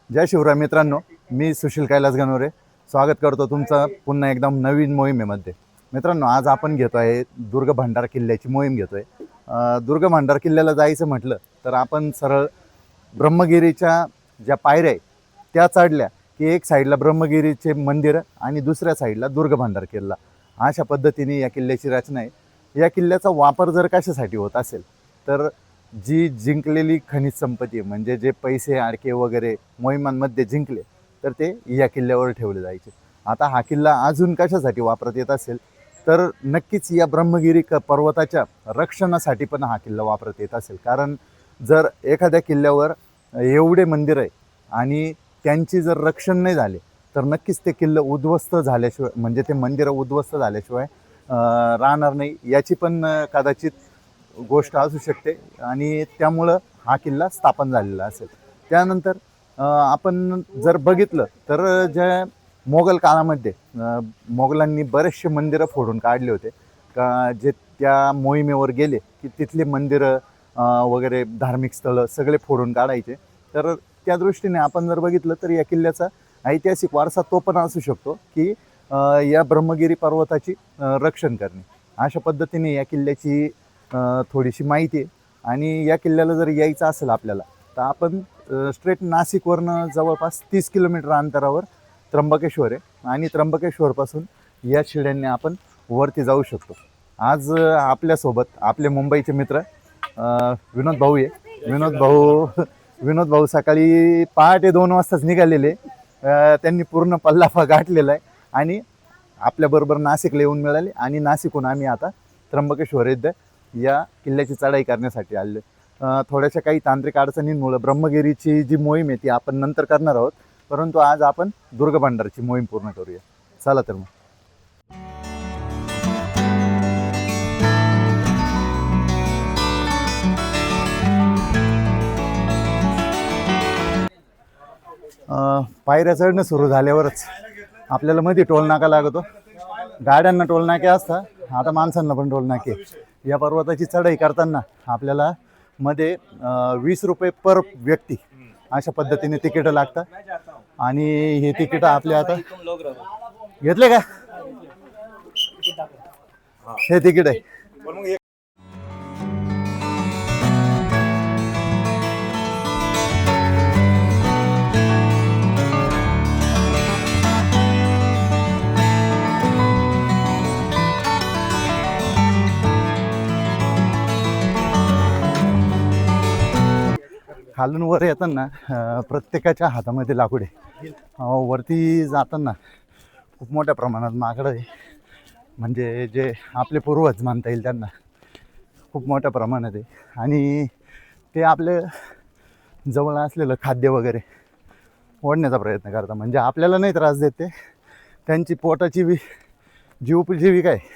जय शिवराय मित्रांनो, मी सुशील कैलास गणोरे स्वागत करतो तुमचं पुन्हा एकदम नवीन मोहिमेमध्ये. मित्रांनो, आज आपण घेतो आहे दुर्ग भंडार किल्ल्याची मोहीम घेतो आहे. दुर्ग भंडार किल्ल्याला जायचं म्हटलं तर आपण सरळ ब्रह्मगिरीच्या ज्या पायऱ्या आहे त्या चढल्या की एक साईडला ब्रह्मगिरीचे मंदिर आणि दुसऱ्या साईडला दुर्ग भंडार किल्ला. अशा पद्धतीने या किल्ल्याची रचना आहे. या किल्ल्याचा वापर जर कशासाठी होत असेल तर जी जिंकलेली खनिज संपत्ती म्हणजे जे पैसे आडके वगैरे मोहिमांमध्ये जिंकले तर ते या किल्ल्यावर ठेवले जायचे. आता हा किल्ला अजून कशासाठी वापरत येत असेल तर नक्कीच या ब्रह्मगिरी पर्वताच्या रक्षणासाठी पण हा किल्ला वापरत येत असेल. कारण जर एखाद्या किल्ल्यावर एवढे मंदिर आहे आणि त्यांची जर रक्षण नाही झाले तर नक्कीच ते किल्लं उद्ध्वस्त झाल्याशिवाय म्हणजे ते मंदिरं उद्ध्वस्त झाल्याशिवाय राहणार नाही, याची पण कदाचित गोष्ट असू शकते आणि त्यामुळं हा किल्ला स्थापन झालेला असेल. त्यानंतर आपण जर बघितलं तर ज्या मोगल काळामध्ये मोगलांनी बरेचसे मंदिरं फोडून काढले होते का जे त्या मोहिमेवर गेले की तिथले मंदिरं वगैरे धार्मिक स्थळं सगळे फोडून काढायचे. तर त्या दृष्टीने आपण जर बघितलं तर या किल्ल्याचा ऐतिहासिक वारसा तो पण असू शकतो की या ब्रह्मगिरी पर्वताची रक्षण करणे. अशा पद्धतीने या किल्ल्याची थोडीशी माहिती आहे. आणि या किल्ल्याला जर यायचं असेल आपल्याला तर आपण स्ट्रेट नाशिकवरनं जवळपास 30 किलोमीटर अंतरावर त्र्यंबकेश्वर आहे आणि त्र्यंबकेश्वरपासून या शिड्यांनी आपण वरती जाऊ शकतो. आज आपल्यासोबत आपले मुंबईचे मित्र विनोद भाऊ आहे. विनोद भाऊ सकाळी पहाटे 2 वाजताच निघालेले. त्यांनी पूर्ण पल्लाफा गाठलेला आहे आणि आपल्याबरोबर नाशिकला येऊन मिळाले आणि नाशिकहून आम्ही आता त्र्यंबकेश्वर येथे या किल्ल्याची चढाई करण्यासाठी आले. थोड्याशा काही तांत्रिक अडचणींमुळे ब्रह्मगिरीची जी मोहीम आहे ती आपण नंतर करणार आहोत, परंतु आज आपण दुर्ग भंडारची मोहीम पूर्ण करूया. चला तर मग. पायऱ्या चढणं सुरू झाल्यावरच आपल्याला मध्ये टोल नाका लागतो. गाड्यांना टोल नाके असतात, आता माणसांना पण टोल नाके. या पर्वताची चढाई करताना आपल्याला मध्ये 20 रुपये पर व्यक्ती अशा पद्धतीने तिकीटं लागतात आणि हे तिकीटं आपले आता घेतले का, हे तिकीट आहे. खालून वर येताना प्रत्येकाच्या हातामध्ये लाकूड आहे. वरती जाताना खूप मोठ्या प्रमाणात माकडं आहे, म्हणजे जे आपले पूर्वज मानता येईल त्यांना खूप मोठ्या प्रमाणात आहे. आणि ते आपले जवळ असलेलं खाद्य वगैरे ओढण्याचा प्रयत्न करतात, म्हणजे आपल्याला नाही त्रास देते, त्यांची पोटाची जी उपजीविका आहे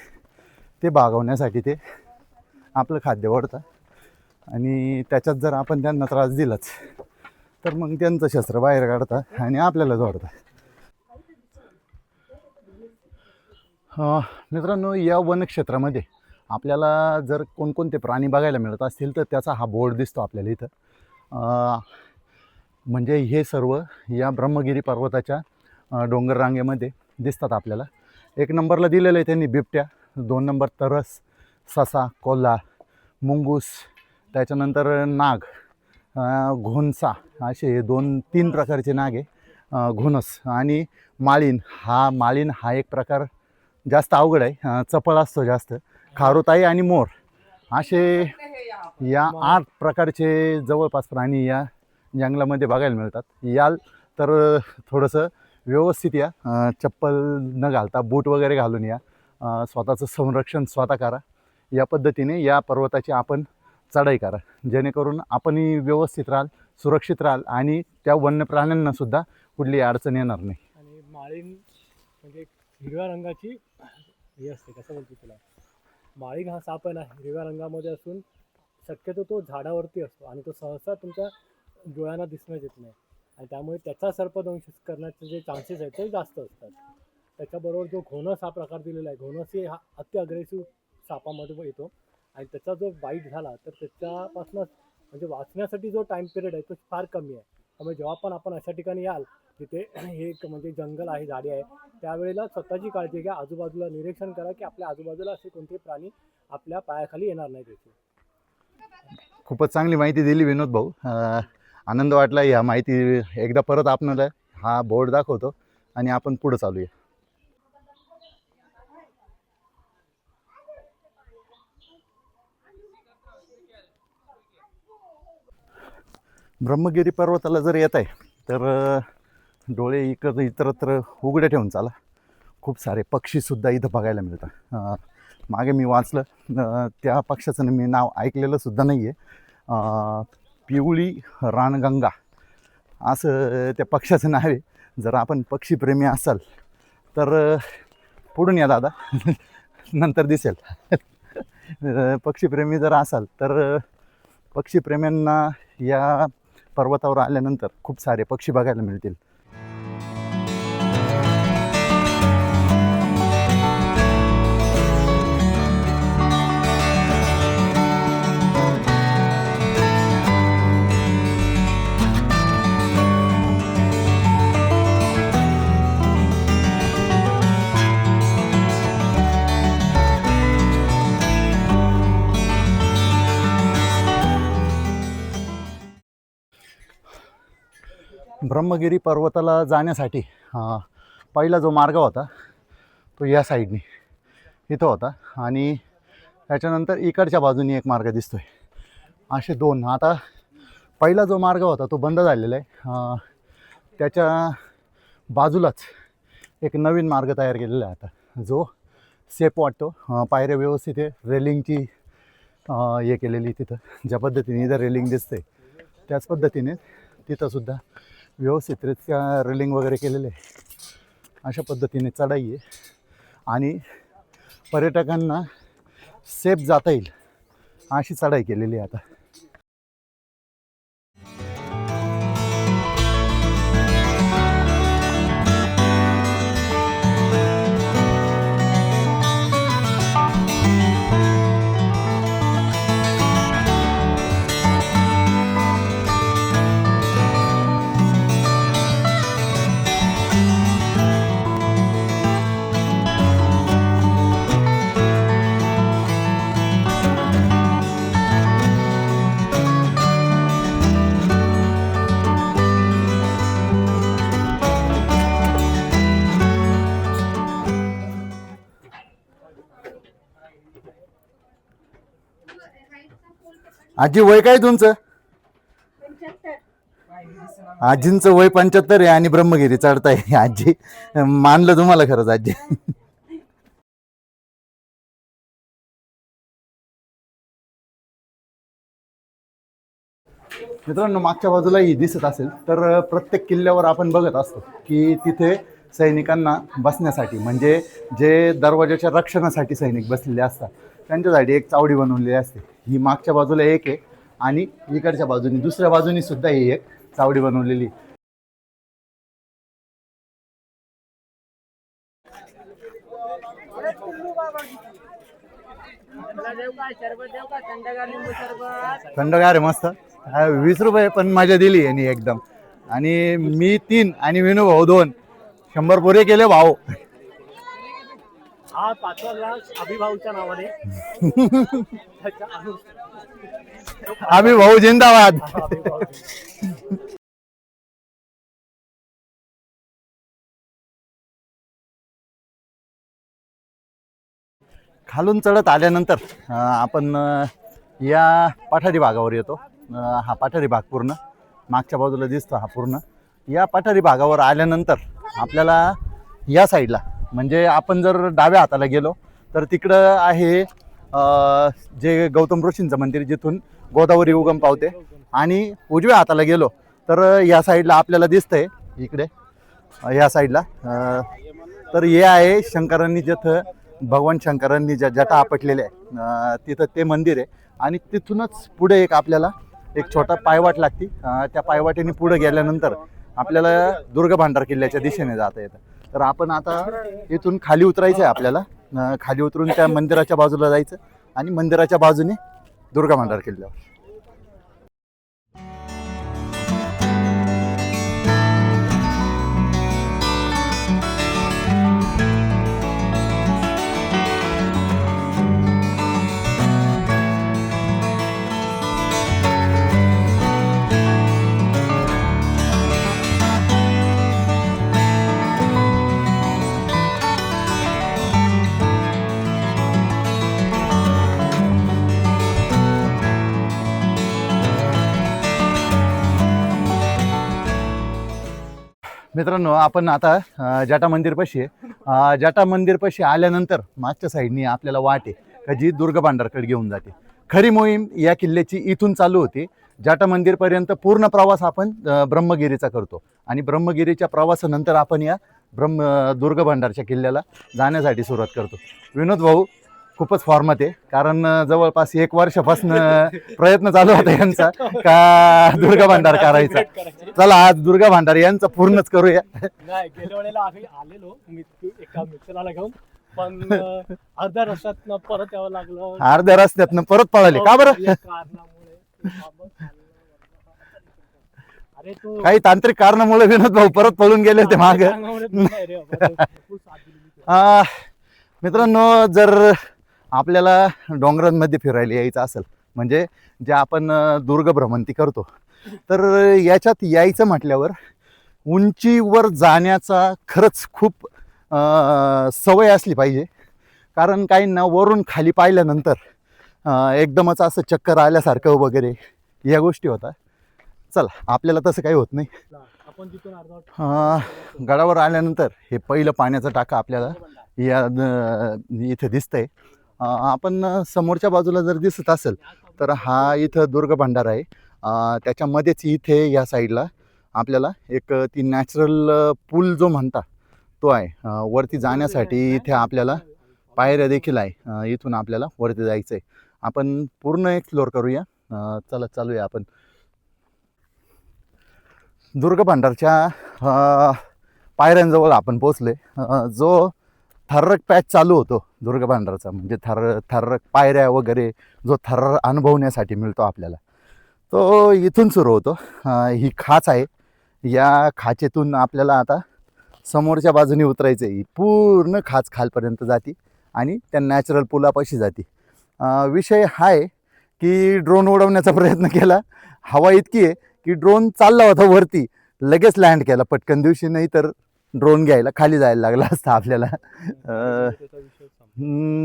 ते भागवण्यासाठी ते आपलं खाद्य ओढतात. आणि त्याच्यात जर आपण त्यांना त्रास दिलाच तर मग त्यांचं शस्त्र बाहेर काढतात आणि आपल्याला जोडतात. मित्रांनो, या वनक्षेत्रामध्ये आपल्याला जर कोणकोणते प्राणी बघायला मिळत असतील तर त्याचा हा बोर्ड दिसतो आपल्याला इथं. म्हणजे हे सर्व या ब्रह्मगिरी पर्वताच्या डोंगर रांगेमध्ये दिसतात आपल्याला. 1 नंबरला दिलेलं आहे त्यांनी बिबट्या, 2 नंबर तरस, ससा, कोल्हा, मुंगूस, त्याच्यानंतर नाग, घोणसा, असे 2-3 प्रकारचे नाग आहे. घोणस आणि माळीण हा एक प्रकार जास्त अवघड आहे, चपळ असतो जास्त. खारुताई आणि मोर असे या 8 प्रकारचे जवळपास प्राणी या जंगलामध्ये बघायला मिळतात. याल तर थोडंसं व्यवस्थित या, चप्पल न घालता बूट वगैरे घालून या, स्वतःचं संरक्षण स्वतः करा. या पद्धतीने या पर्वताची आपण चढाई करा, जेणेकरून आपणही व्यवस्थित राहाल, सुरक्षित राहाल आणि त्या वन्य प्राण्यांनासुद्धा कुठली अडचण येणार नाही. आणि माळीण म्हणजे हिरव्या रंगाची हे असते, कसं बोलतो तुला, माळीण हा साप आहे ना, हिरव्या रंगामध्ये असून शक्यतो तो झाडावरती असतो आणि तो सहसा तुमच्या डोळ्यांना दिसण्यात येत नाही आणि त्यामुळे त्याचा सर्पदंश करण्याचे जे चान्सेस आहेत ते जास्त असतात. त्याच्याबरोबर जो घोणस हा प्रकार दिलेला आहे, घोणस हा अति अग्रेसिव्ह सापामध्ये येतो आणि त्याचा जो बाईट झाला तर त्याच्यापासून म्हणजे वाचण्यासाठी जो टाईम पिरियड आहे तो फार कमी आहे. त्यामुळे जेव्हा पण आपण अशा ठिकाणी याल तिथे हे एक म्हणजे जंगल आहे, झाडी आहे, त्यावेळेला स्वतःची काळजी घ्या. आजूबाजूला निरीक्षण करा की आपल्या आजूबाजूला असे कोणते प्राणी आपल्या पायाखाली येणार नाही त्याचे. खूपच चांगली माहिती दिली विनोद भाऊ. आनंद वाटला ह्या माहिती एकदा परत आपणाला हा बोर्ड दाखवतो आणि आपण पुढे चालूया. ब्रह्मगिरी पर्वताला जर येत आहे तर डोळे इतरत्र उघडे ठेवून चाला. खूप सारे पक्षीसुद्धा इथं बघायला मिळतात. मागे मी वाचलं, त्या पक्षाचं मी नाव ऐकलेलं सुद्धा नाही आहे. पिवळी रानगंगा असं त्या पक्षाचं नाव आहे. जर आपण पक्षीप्रेमी असाल तर पुढून या दादा, नंतर दिसेल. पक्षीप्रेमी जर असाल तर पक्षीप्रेम्यांना या पर्वतावर आल्यानंतर खूप सारे पक्षी बघायला मिळतील. ब्रह्मगिरी पर्वताला जाण्यासाठी पहिला जो मार्ग होता तो या साईडनी इथं होता आणि त्याच्यानंतर इकडच्या बाजूनी एक मार्ग दिसतोय. असे दोन. आता पहिला जो मार्ग होता तो बंद झालेला आहे. त्याच्या बाजूलाच एक नवीन मार्ग तयार केलेला आहे आता, जो सेफ वाटतो. पायऱ्या व्यवस्थित आहे, रेलिंगची हे केलेली तिथं. ज्या पद्धतीने इथं रेलिंग दिसते त्याच पद्धतीने तिथंसुद्धा व्यवस्थितरित्या रेलिंग वगैरे केलेले आहे. अशा पद्धतीने चढाई आहे आणि पर्यटकांना सेफ जाता येईल अशी चढाई केलेली आहे आता. आजी वय काय तुमचं? आजींचं वय 75 आहे आणि ब्रह्मगिरी चढताय. आजी मानलं तुम्हाला खरंच आजी. मित्रांनो, मागच्या बाजूला ही दिसत असेल तर प्रत्येक किल्ल्यावर आपण बघत असतो की तिथे सैनिकांना बसण्यासाठी, म्हणजे जे दरवाजाच्या रक्षणासाठी सैनिक बसलेले असतात त्यांच्यासाठी एक चावडी बनवलेली असते. ही मागच्या बाजूला एक आहे आणि इकडच्या बाजूनी दुसऱ्या बाजूनी सुद्धा ही एक चावडी बनवलेली. थंडगार आहे मस्त. 20 रुपये पण मजा दिली यांनी एकदम. आणि मी 3 आणि विनू भाऊ 2. 100 पुरे केले भाऊ. हा 5वा ग्लास अभिभाऊच्या नावाने. अभिभाऊ जिंदाबाद. खालून चढत आल्यानंतर आपण या पठारी भागावर येतो. हा पठारी भाग पूर्ण मागच्या बाजूला दिसतो. हा पूर्ण या पठारी भागावर आल्यानंतर आपल्याला या साईडला, म्हणजे आपण जर डाव्या हाताला गेलो तर तिकडं आहे जे गौतम ऋषींचं मंदिर, जिथून गोदावरी उगम पावते. आणि उजव्या हाताला गेलो तर या साईडला आपल्याला दिसतंय इकडे या साईडला तर हे आहे शंकरांनी, जिथं भगवान शंकरांनी ज्या जटा आपटलेल्या आहे तिथं ते मंदिर आहे. आणि तिथूनच पुढे एक आपल्याला एक छोटा पायवाट लागती. त्या पायवाटेने पुढे गेल्यानंतर आपल्याला दुर्ग भांडार किल्ल्याच्या दिशेने जाता येतं. तर आपण आता इथून खाली उतरायचं आहे आपल्याला. खाली उतरून त्या मंदिराच्या बाजूला जायचं आणि मंदिराच्या बाजूने दुर्ग भांडार किल्ल्यावर. मित्रांनो आपण आता जाटा मंदिरपाशी आहे. जाटा मंदिरपाशी आल्यानंतर मागच्या साईडनी आपल्याला वाट आहे का जी दुर्ग भांडारकडे घेऊन जाते. खरी मोहीम या किल्ल्याची इथून चालू होती. जाटा मंदिरपर्यंत पूर्ण प्रवास आपण ब्रह्मगिरीचा करतो आणि ब्रह्मगिरीच्या प्रवासानंतर आपण या दुर्ग भांडारच्या किल्ल्याला जाण्यासाठी सुरुवात करतो. विनोद भाऊ खूपच फॉर्मात आहे, कारण जवळपास 1 वर्षापासून प्रयत्न चालू होता यांचा का दुर्गा भांडार करायचा. चला आज दुर्गा भांडार यांचा पूर्णच करूया. नाही, गेल्या वेळेला आम्ही आलेलो एका मित्राला घेऊन, पण अर्ध्या रस्त्यात परत यावं लागलं. अर्ध्या रस्त्यातनं परत पळाले का बरं? अरे तो काही तांत्रिक कारणामुळे विनोद भाऊ परत पळून गेले होते माग. मित्रांनो, जर आपल्याला डोंगरांमध्ये फिरायला यायचं असेल, म्हणजे जे आपण दुर्ग भ्रमंती करतो, तर याच्यात यायचं म्हटल्यावर उंचीवर जाण्याचा खरंच खूप सवय असली पाहिजे. कारण काहींना वरून खाली पाहिल्यानंतर एकदमच असं चक्कर आल्यासारखं वगैरे या गोष्टी होतात. चला, आपल्याला तसं काही होत नाही. आपण तिथून गडावर आल्यानंतर हे पहिलं पाण्याचं टाका आपल्याला या इथे दिसतंय. आपण समोरच्या बाजूला जर दिसत असेल तर हा इथं दुर्ग भांडार आहे. त्याच्यामध्येच इथे या साईडला आपल्याला एक ती नॅचरल पूल जो म्हणता तो आहे. वरती जाण्यासाठी इथे आपल्याला पायऱ्या देखील आहे. इथून आपल्याला वरती जायचं आहे. आपण पूर्ण एक्सप्लोअर करूया. चला, चालूया आपण. दुर्ग भांडारच्या पायऱ्यांजवळ आपण पोचले. जो थर्रक पॅच चालू होतो दुर्ग भांडारचा, म्हणजे थर्रक पायऱ्या वगैरे जो थर्र अनुभवण्यासाठी मिळतो आपल्याला, तो इथून सुरू होतो. ही खाच आहे. या खाचेतून आपल्याला आता समोरच्या बाजूने उतरायचं आहे. ही पूर्ण खाच खालपर्यंत जाते आणि त्या नॅचरल पुलापाशी जाते. विषय हा आहे की ड्रोन उडवण्याचा प्रयत्न केला. हवा इतकी आहे की ड्रोन चालला होता वरती, लगेच लँड केला पटकन दिवशी, नाही तर ड्रोन घ्यायला खाली जायला लागला असता आपल्याला.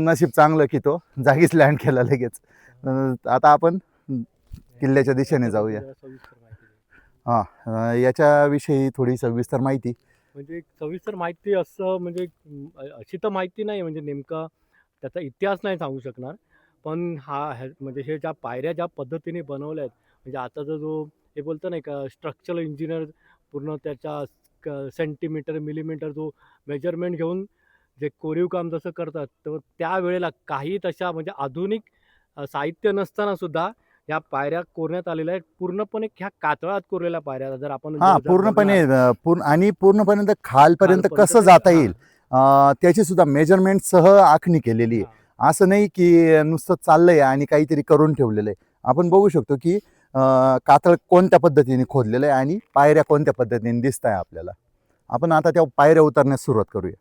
नशीब चांगलं की तो जागीच लँड केला लगेच. आता आपण किल्ल्याच्या दिशेने जाऊया. याच्याविषयी थोडी सविस्तर माहिती. म्हणजे सविस्तर माहिती असं, म्हणजे अशी तर माहिती नाही, म्हणजे नेमका त्याचा इतिहास नाही सांगू शकणार. पण म्हणजे हे ज्या पायऱ्या ज्या पद्धतीने बनवल्या आहेत, म्हणजे आताचा जो हे बोलतो नाही का स्ट्रक्चरल इंजिनियर, पूर्ण त्याच्या सेंटीमीटर मिलीमीटर जो मेजरमेंट घेऊन जे कोरीव काम जसं करतात, तर त्यावेळेला काही तशा म्हणजे आधुनिक साहित्य नसताना सुद्धा या पायऱ्या कोरण्यात आलेल्या आहेत. पूर्णपणे ह्या कातळात कोरलेल्या पायऱ्या. जर आपण पूर्णपणे आणि पूर्णपणे खालपर्यंत कसं जाता येईल त्याची सुद्धा मेजरमेंट सह आखणी केलेली आहे. असं नाही की नुसतं चाललंय आणि काहीतरी करून ठेवलेलं आहे. आपण बघू शकतो की कातळ कोणत्या पद्धतीने खोदलेलं आहे आणि पायऱ्या कोणत्या पद्धतीने दिसत आहे आपल्याला. आपण आता त्या पायऱ्या उतरण्यास सुरुवात करूया.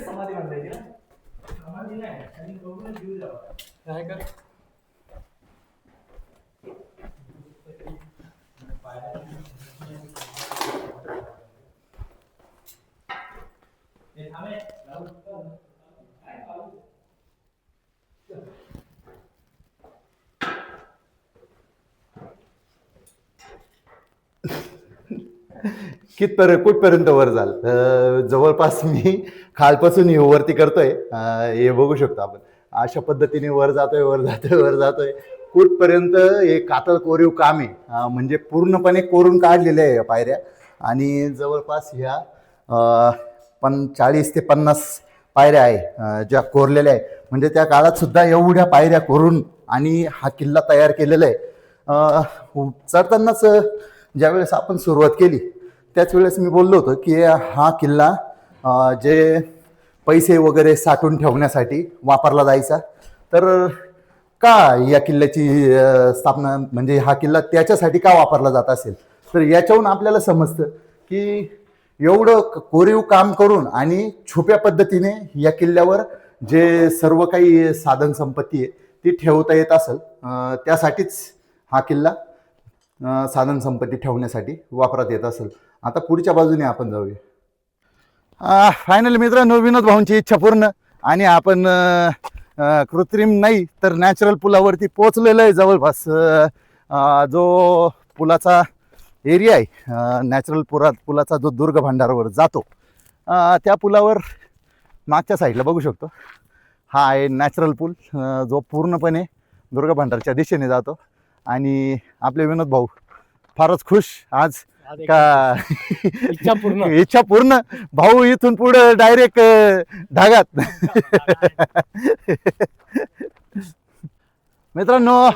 समाधी बांधायची ना, समाधी नाही आणि बघूनच जीव जावा काय का. कुठपर्यंत वर जाल. जवळपास मी खालपासून हे वरती करतोय. हे बघू शकतो आपण. अशा पद्धतीने वर जातोय. कुठपर्यंत हे कातळ कोरीव काम आहे. म्हणजे पूर्णपणे कोरून काढलेले आहे या पायऱ्या. आणि जवळपास ह्या 40 ते 50 पायऱ्या आहे ज्या कोरलेल्या आहे. म्हणजे त्या काळात सुद्धा एवढ्या पायऱ्या कोरून आणि हा किल्ला तयार केलेला आहे. चढतानाच ज्यावेळेस आपण सुरुवात केली त्याच वेळेस मी बोललो होतो की हा किल्ला जे पैसे वगैरे साठवून ठेवण्यासाठी वापरला जायचा. तर का या किल्ल्याची स्थापना, म्हणजे हा किल्ला त्याच्यासाठी का वापरला जात असेल, तर याच्याहून आपल्याला समजतं की एवढं कोरीव काम करून आणि छुप्या पद्धतीने या किल्ल्यावर जे सर्व काही साधन संपत्ती आहे ती ठेवता येत असेल, त्यासाठीच हा किल्ला साधन संपत्ती ठेवण्यासाठी वापरात येत असेल. आता पुढच्या बाजूने आपण जाऊया. फायनली मित्रांनो, विनोद भाऊंची इच्छा पूर्ण आणि आपण कृत्रिम नाही तर नॅचरल पुलावरती पोहोचलेलं आहे. जवळपास जो पुलाचा एरिया आहे, नॅचरल पुलाचा जो दुर्ग भांडारवर जातो, त्या पुलावर मागच्या साईडला बघू शकतो, हा आहे नॅचरल पूल, जो पूर्णपणे दुर्ग भांडारच्या दिशेने जातो. आणि आपले विनोद भाऊ फारच खुश आज आज का इच्छा पूर्ण. इच्छा पूर्ण. भाऊ इथून पुढे डायरेक्ट ढागात. मित्रांनो,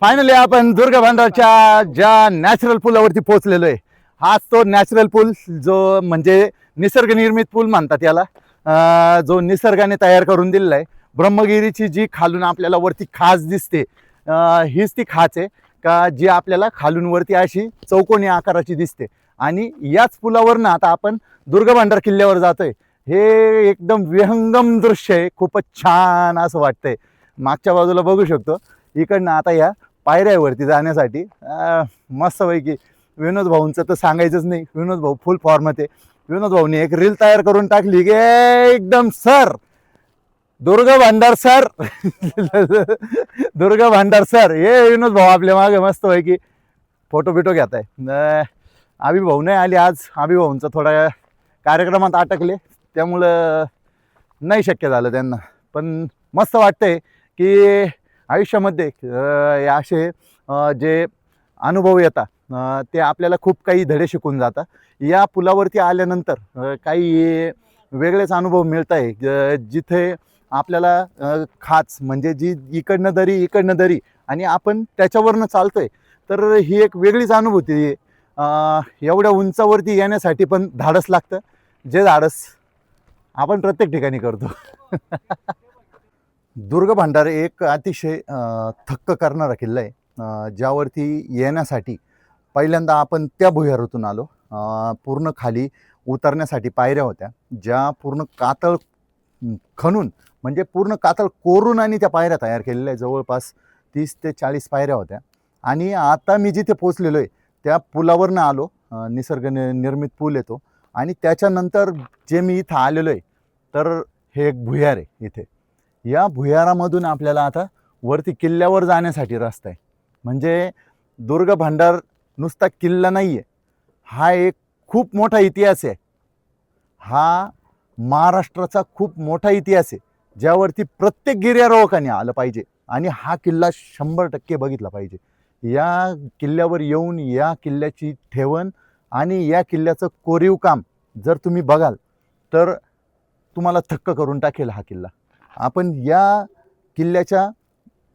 फायनली आपण दुर्ग भांडारच्या ज्या नॅचरल पुलावरती पोहोचलेलो आहे, हाच तो नॅचरल पूल, जो म्हणजे निसर्ग निर्मित पूल म्हणतात याला, जो निसर्गाने तयार करून दिलेला आहे. ब्रह्मगिरीची जी खालून आपल्याला वरती खाच दिसते, हीच ती खाच आहे का जी आपल्याला खालून वरती अशी चौकोनी आकाराची दिसते. आणि याच पुलावरनं आता आपण दुर्ग भांडार किल्ल्यावर जातोय. हे एकदम विहंगम दृश्य आहे, खूपच छान असं वाटतंय. मागच्या बाजूला बघू शकतो, इकडनं आता या पायऱ्यावरती जाण्यासाठी मस्तपैकी विनोद भाऊंचं तर सांगायचंच नाही. विनोद भाऊ फुल फॉर्मात आहे. विनोद भाऊनी एक रील तयार करून टाकली की एकदम सर दुर्ग भांडार सर दुर्ग भांडार सर. हे विनोद भाऊ आपल्या मागे मस्तपैकी फोटो बिटो घेत आहे. आबी भाऊ नाही आली आज. आबी भाऊंचा थोडा कार्यक्रमात अटकले, त्यामुळं नाही शक्य झालं त्यांना. पण मस्त वाटतंय की आयुष्यामध्ये असे जे अनुभव येतात ते आपल्याला खूप काही धडे शिकून जातात. या पुलावरती आल्यानंतर काही वेगळेच अनुभव मिळत आहे, जिथे आपल्याला खाच म्हणजे जी इकडनं दरी आणि आपण त्याच्यावरनं चालतोय, तर ही एक वेगळीच अनुभूती आहे. एवढ्या उंचावरती येण्यासाठी पण धाडस लागतं, जे धाडस आपण प्रत्येक ठिकाणी करतो. दुर्ग भांडार एक अतिशय थक्क करणारा किल्ला आहे, ज्यावरती येण्यासाठी पहिल्यांदा आपण त्या भुयारातून आलो. पूर्ण खाली उतरण्यासाठी पायऱ्या होत्या, ज्या पूर्ण कातळ खणून म्हणजे पूर्ण कातळ कोरून आणि त्या पायऱ्या तयार केलेल्या आहे. जवळपास 30 ते 40 पायऱ्या होत्या. आणि आता मी जिथे पोचलेलो आहे त्या पुलावरनं आलो. निसर्ग निर्मित पूल येतो आणि त्याच्यानंतर जे मी इथं आलेलो आहे, तर हे एक भुयार आहे. इथे या भुयारामधून आपल्याला आता वरती किल्ल्यावर जाण्यासाठी रस्ता आहे. म्हणजे दुर्ग भांडार नुसता किल्ला नाही आहे, हा एक खूप मोठा इतिहास आहे. हा महाराष्ट्राचा खूप मोठा इतिहास आहे, ज्यावरती प्रत्येक गिर्यारोहकाने आलं पाहिजे आणि हा किल्ला 100% बघितला पाहिजे. या किल्ल्यावर येऊन या किल्ल्याची ठेवण आणि या किल्ल्याचं कोरीव काम जर तुम्ही बघाल तर तुम्हाला थक्क करून टाकेल हा किल्ला. आपण या किल्ल्याच्या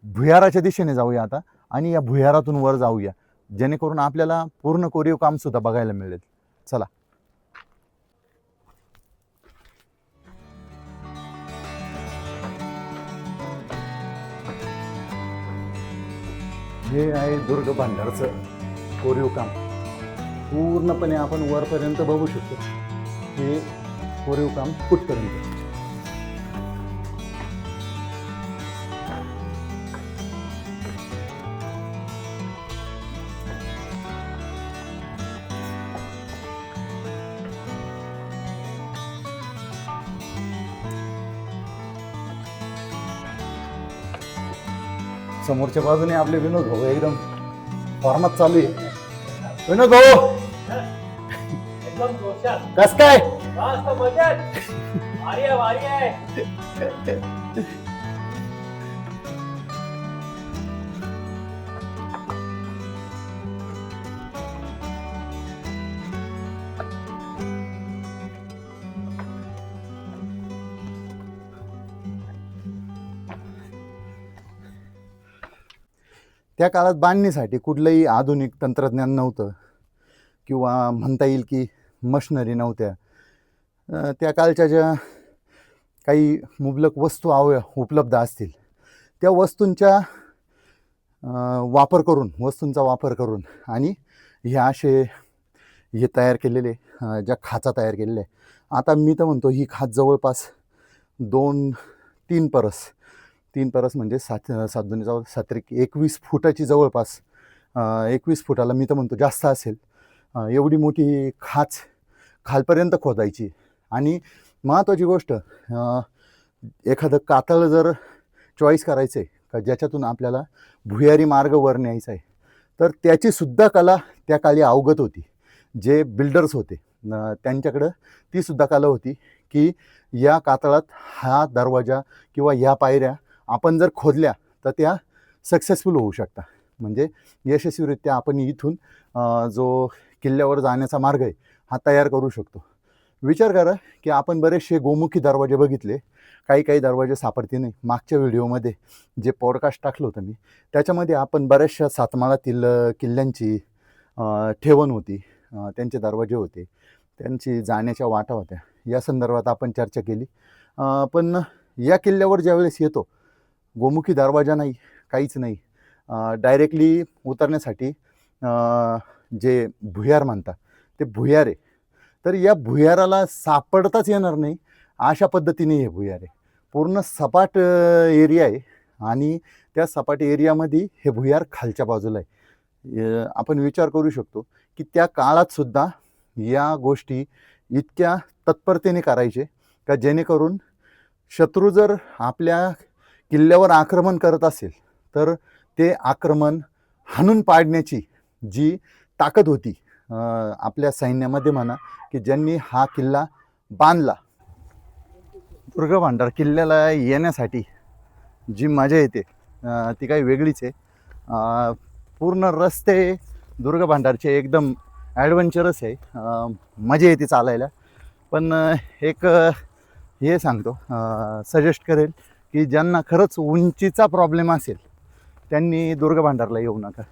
भुयाराच्या दिशेने जाऊया आता आणि या भुयारातून वर जाऊया, जेणेकरून आपल्याला पूर्ण कोरीव काम सुद्धा बघायला मिळेल. चला. हे आहे दुर्ग भांडारचं कोरीव काम. पूर्णपणे आपण वरपर्यंत बघू शकतो. हे कोरीव काम कुठपर्यंत. समोरच्या बाजूने आपले विनोद भाऊ एकदम फॉर्मात चालू आहे. विनोद भाऊ एकदम जोशात. कस काय? मस्त मजेत. भारी आहे, भारी आहे. त्या काळात बांधणीसाठी कुठलंही आधुनिक तंत्रज्ञान नव्हतं किंवा म्हणता येईल की मशनरी नव्हत्या. त्या काळच्या ज्या काही मुबलक वस्तू उपलब्ध असतील त्या वस्तूंचा वापर करून आणि हे असे हे तयार केलेले ज्या खाचा तयार केलेल्या आहे. आता मी तर म्हणतो ही खाच जवळपास 2-3 परस म्हणजे 21 फुटाची जवळपास 21 फुटाला मी तर म्हणतो जास्त असेल. एवढी मोठी खाच खालपर्यंत खोदायची. आणि महत्त्वाची गोष्ट एखादं कातळ जर चॉईस करायचं आहे का ज्याच्यातून आपल्याला भुयारी मार्ग वर न्यायचा आहे तर त्याचीसुद्धा कला त्या काळी अवगत होती. जे बिल्डर्स होते त्यांच्याकडं तीसुद्धा कला होती की या कातळात हा दरवाजा किंवा ह्या पायऱ्या आपण जर खोदल्या तर त्या सक्सेसफुल होऊ शकतात. म्हणजे यशस्वीरित्या आपण इथून जो किल्ल्यावर जाण्याचा मार्ग आहे हा तयार करू शकतो. विचार करा की आपण बरेचसे गोमुखी दरवाजे बघितले, काही दरवाजे सापडते नाही. मागच्या व्हिडिओमध्ये जे पॉडकास्ट टाकलं होतं मी त्याच्यामध्ये आपण बऱ्याचशा सातमाळातील किल्ल्यांची ठेवण होती, त्यांचे दरवाजे होते, त्यांची जाण्याच्या वाटा होत्या, या संदर्भात आपण चर्चा केली. पण या किल्ल्यावर ज्यावेळेस येतो गोमुखी दरवाजा नाही, काहीच नाही. डायरेक्टली उतरण्यासाठी जे भुयार म्हणतात ते भुयार आहे. तर या भुयाराला सापडताच येणार नाही अशा पद्धतीने हे भुयार आहे. पूर्ण सपाट एरिया आहे आणि त्या सपाट एरियामध्ये हे भुयार खालच्या बाजूला आहे. आपण विचार करू शकतो की त्या काळातसुद्धा या गोष्टी इतक्या तत्परतेने करायचे का जेणेकरून शत्रू जर आपल्या किल्ल्यावर आक्रमण करत असेल तर ते आक्रमण हाणून पाडण्याची जी ताकद होती आपल्या सैन्यामध्ये म्हणा की ज्यांनी हा किल्ला बांधला. दुर्ग भांडार किल्ल्याला येण्यासाठी जी मजा येते ती काही वेगळीच आहे. पूर्ण रस्ते दुर्ग भांडारचे एकदम ॲडव्हेंचरस आहे. मजा येते चालायला. पण एक हे सांगतो, सजेस्ट करेल की ज्यांना खरंच उंचीचा प्रॉब्लेम असेल त्यांनी दुर्ग भांडारला येऊ नका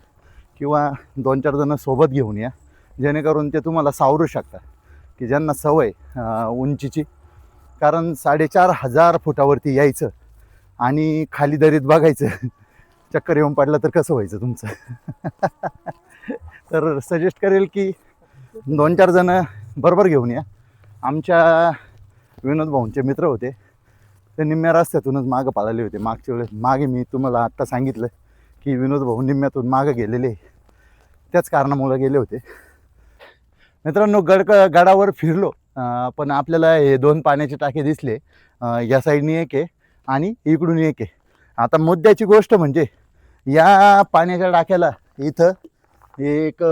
किंवा 2-4 जणं सोबत घेऊन या जेणेकरून ते तुम्हाला सावरू शकतात की ज्यांना सवय उंचीची. कारण 4,500 फुटावरती यायचं आणि खाली दरीत बघायचं चक्कर येऊन पडलं तर कसं व्हायचं तुमचं. तर सजेस्ट करेल की 2-4 जणं बरोबर घेऊन या. आमच्या विनोद भाऊंचे मित्र होते, ते निम्म्या रस्त्यातूनच मागं पळाले होते मागच्या वेळेस. मागे मी तुम्हाला आत्ता सांगितलं की विनोद भाऊ निम्म्यातून मागं गेलेले, त्याच कारणामुळे गेले होते. मित्रांनो गडावर फिरलो, पण आपल्याला हे 2 पाण्याचे टाके दिसले. या साईडनी एक आहे आणि इकडून एक आहे. आता मुद्द्याची गोष्ट म्हणजे या पाण्याच्या टाक्याला इथं एक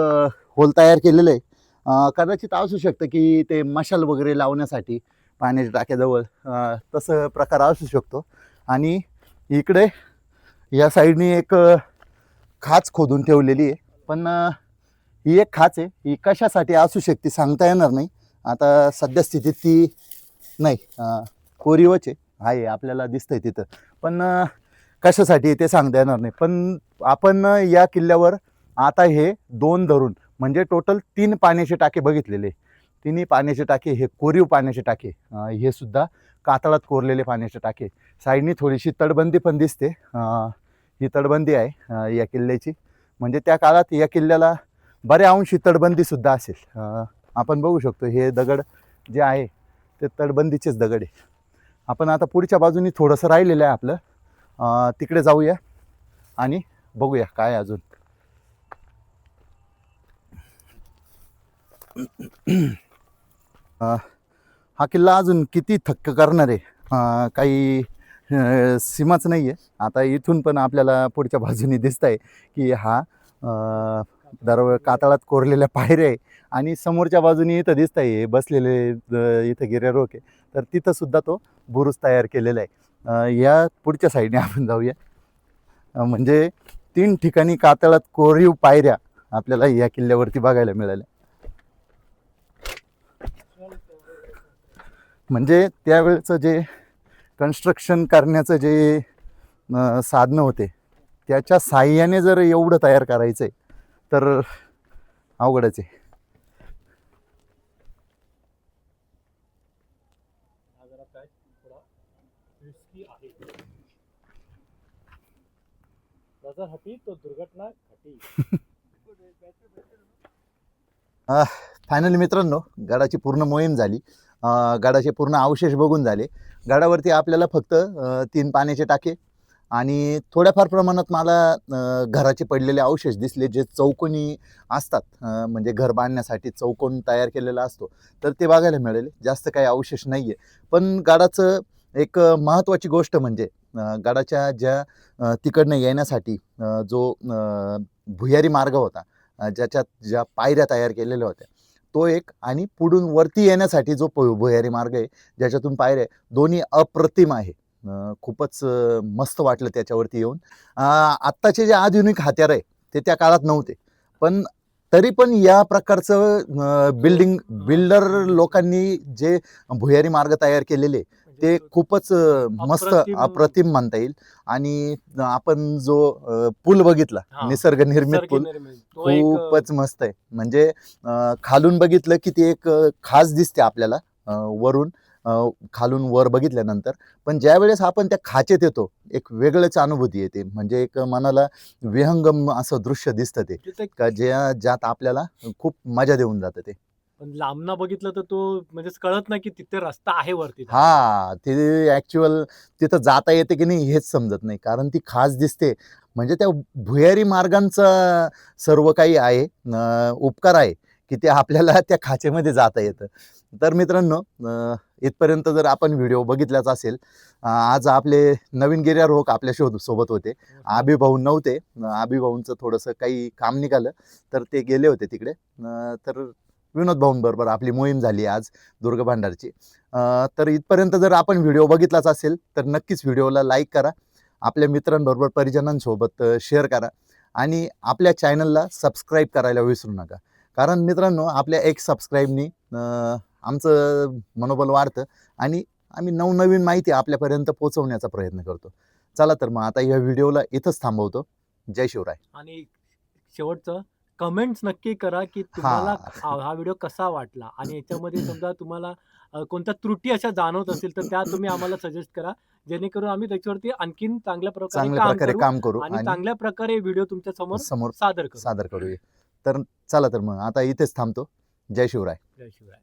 होल तयार केलेलं आहे. कदाचित असू शकतं की ते मशाल वगैरे लावण्यासाठी पाण्याच्या टाक्याजवळ तसं प्रकार असू शकतो. आणि इकडे या साईडनी एक खाच खोदून ठेवलेली आहे. पण ही एक खाच आहे, ही कशासाठी असू शकते सांगता येणार नाही. आता सध्या स्थितीत ती नाही, कोरीवच आहे आपल्याला दिसतंय तिथं. पण कशासाठी ते सांगता येणार नाही. पण आपण या किल्ल्यावर आता हे 2 धरून म्हणजे टोटल 3 पाण्याचे टाके बघितलेले. तिन्ही पाण्याचे टाके हे कोरीव पाण्याचे टाके, हे सुद्धा कातळात कोरलेले पाण्याचे टाके. साईडनी थोडीशी तटबंदी पण दिसते. ही तटबंदी आहे या किल्ल्याची. म्हणजे त्या काळात या किल्ल्याला बऱ्या अंशी तटबंदीसुद्धा असेल. आपण बघू शकतो हे दगड जे आहे ते तटबंदीचेच दगड आहे. आपण आता पुढच्या बाजूनी थोडंसं राहिलेलं आहे आपलं, तिकडे जाऊया आणि बघूया काय अजून. हा किल्ला अजून किती थक्क करणार आहे काही सीमाच नाही आहे. आता इथून पण आपल्याला पुढच्या बाजूनी दिसत आहे की हा कातळात कोरलेल्या पायऱ्या आहे आणि समोरच्या बाजूनी इथं दिसत आहे बसलेले इथं गिर्यारोहक आहे. तर तिथं सुद्धा तो बुरुज तयार केलेला आहे. या पुढच्या साईडने आपण जाऊया. म्हणजे 3 ठिकाणी कातळात कोरीव पायऱ्या आपल्याला या किल्ल्यावरती बघायला मिळाल्या. म्हणजे त्यावेळेचं जे कन्स्ट्रक्शन करण्याचं जे साधनं होते त्याच्या साह्याने जर एवढं तयार करायचं आहे तर अवघडच आहे. हा जरा काय थोडा रिस्की आहे. नजर हटी तो दुर्घटना घटी. फायनली मित्रांनो गडाची पूर्ण मोहीम झाली. गडाचे पूर्ण अवशेष बघून झाले. गडावरती आपल्याला फक्त 3 पाण्याचे टाके आणि थोड्याफार प्रमाणात मला घराचे पडलेले अवशेष दिसले, जे चौकोनी असतात. म्हणजे घर बांधण्यासाठी चौकोन तयार केलेला असतो, तर ते बघायला मिळाले. जास्त काही अवशेष नाही आहे. पण गडाचं एक महत्त्वाची गोष्ट म्हणजे गडाच्या ज्या तिकडनं येण्यासाठी जो भुयारी मार्ग होता, ज्याच्यात ज्या पायऱ्या तयार केलेल्या होत्या, तो एक, आणि पुढून वरती येण्यासाठी जो भुयारी मार्ग आहे, ज्याच्यातून पायऱ्या आहे, दोन्ही अप्रतिम आहे. खूपच मस्त वाटलं त्याच्यावरती येऊन. आत्ताचे जे आधुनिक हत्यार आहे ते त्या काळात नव्हते, पण तरी पण या प्रकारचं बिल्डर लोकांनी जे भुयारी मार्ग तयार केलेले ते म्हणजे खूपच मस्त अप्रतिम म्हणता येईल. आणि आपण जो पूल बघितला, हा, निसर्ग निर्मित पूल, निसर्गनिर्मित. तो एक खूपच मस्त आहे. म्हणजे खालून बघितलं की ते एक खास दिसते आपल्याला वरून, खालून वर बघितल्यानंतर. पण ज्या वेळेस आपण त्या खाचेत येतो, एक वेगळंच अनुभूती येते. म्हणजे एक मनाला विहंगम असं दृश्य दिसतं ते, तिथे का ज्यात आपल्याला खूप मजा देऊन जातं ते. पण लांबना बघितलं तर तो म्हणजे कळत नाही की तिथे रस्ता आहे वरती जायला. हा, ते ऍक्च्युअल तिथं जाता येते की नाही हेच समजत नाही, कारण ती खास दिसते. म्हणजे त्या भुयारी मार्गांचा सर्व काही आहे, उपकार आहे की ते आपल्याला त्या खाचेमध्ये जाता येतं. तर मित्रांनो, इथपर्यंत जर आपण व्हिडिओ बघितलाच असेल. आज आपले नवीन गिर्यारोहक आपल्या सोबत होते. आबीभाऊ नव्हते. आबीभाऊंचं थोडंसं काही काम निघालं, तर ते गेले होते तिकडे. तर विनोद भाऊंबरोबर आपली मोहीम झाली आज दुर्ग भांडारची. तर इथपर्यंत जर आपण व्हिडिओ बघितलाच असेल तर नक्कीच व्हिडिओला लाईक करा, आपल्या मित्रांबरोबर परिजनांसोबत शेअर करा, आणि आपल्या चॅनलला सबस्क्राईब करायला विसरू नका. कारण मित्रांनो, आपल्या एक सबस्क्राईबनी आमचं मनोबल वाढतं आणि आम्ही नवनवीन माहिती आपल्यापर्यंत पोहोचवण्याचा प्रयत्न करतो. चला तर मग आता या व्हिडिओला इथंच थांबवतो. जय शिवराय. आणि शेवटचं कमेंट्स नक्की करा की तुम्हाला हा, हा व्हिडिओ कसा वाटला, आणि याच्यामध्ये समजा तुम्हाला कोणत्या त्रुटी अशा जाणवत असतील तर त्या तुम्ही आम्हाला सजेस्ट करा, जेणेकरून आम्ही त्याच्यावरती आणखीन चांगल्या प्रकारे चांगल्या काम प्रकारे करू काम करू आणि आणि चांगल्या प्रकारे व्हिडिओ तुमच्या समोर समोर सादर करू. सादर करूया. तर चला तर मग आता इथेच थांबतो. जय शिवराय. जय शिवराय.